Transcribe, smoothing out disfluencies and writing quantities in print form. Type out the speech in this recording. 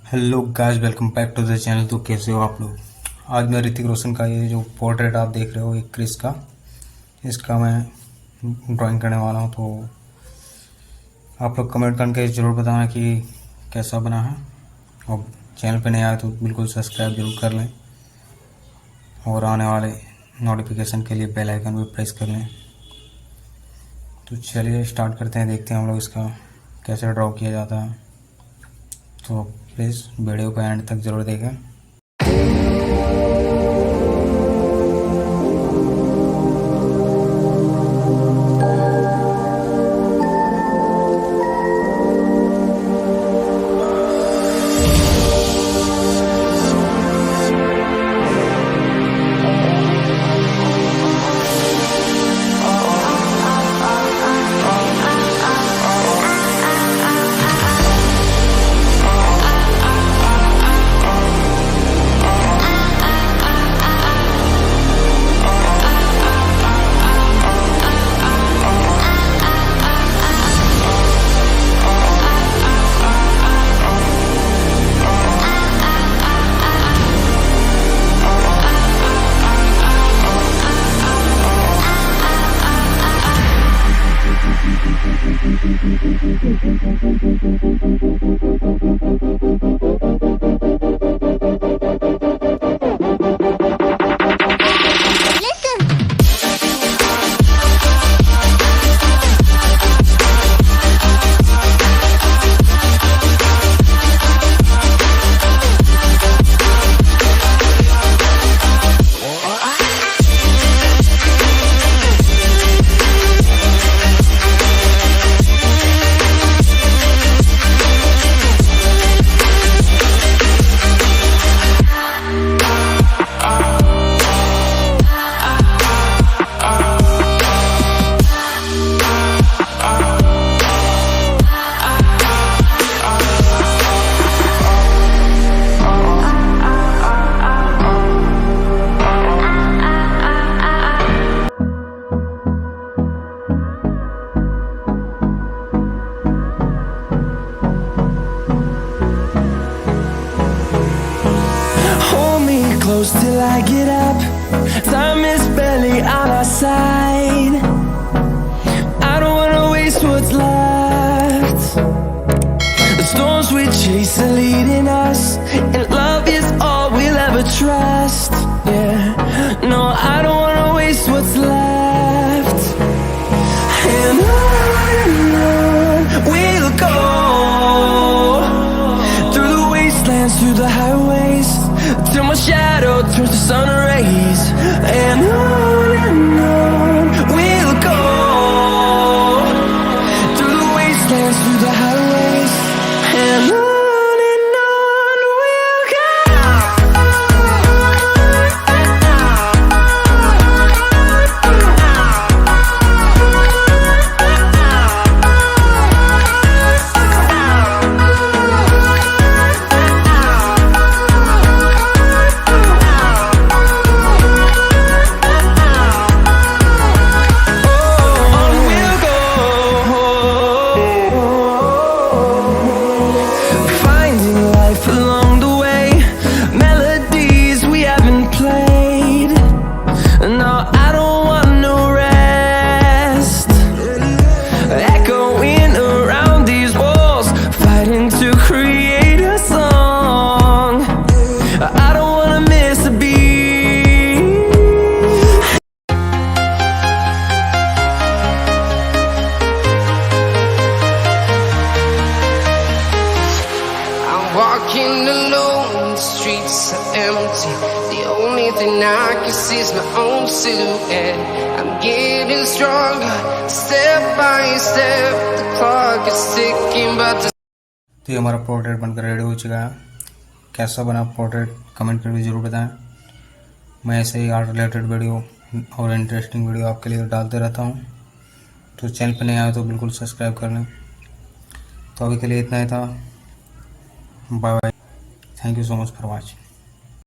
Hello guys, welcome back to the channel. तो कैसे हो आप लोग। आज मैं ऋतिक रोशन का ये जो पोर्ट्रेट आप देख रहे हो, एक क्रिश का, इसका मैं ड्राइंग करने वाला हूँ। तो आप लोग कमेंट करके ज़रूर बताना कि कैसा बना है। और चैनल पे नए आए तो बिल्कुल सब्सक्राइब जरूर कर लें और आने वाले नोटिफिकेशन के लिए बेल आइकन भी प्रेस कर लें। तो चलिए स्टार्ट करते हैं, देखते हैं हम लोग इसका कैसे ड्रॉ किया जाता है। तो प्लीज़ वीडियो को एंड तक ज़रूर देखें। Close till I get up. Time is barely on our side. I don't wanna waste what's left. The storms we chase are leading us, and love is all we'll ever trust. Yeah, no, I don't wanna waste what's left. And on we'll go, through the wastelands, through the highways, till my shadow turns to sun rays. And on we'll go, through the wastelands, through the highways, and on we'll go. Walking alone, the streets are empty. The only thing I can see is my own silhouette. I'm getting stronger, step by step. The clock is ticking, but the... तो ये हमारा portrait बनकर ready हो चुका है। कैसा बना portrait comment करके ज़रूर बताएं। मैं ऐसे ही आर्ट रिलेटेड वीडियो और इंटरेस्टिंग वीडियो आपके लिए डालते रहता हूँ। तो चैनल पर नहीं आए तो बिल्कुल सब्सक्राइब कर लें। तो अभी के लिए इतना ही था। Bye bye. Thank you so much for watching.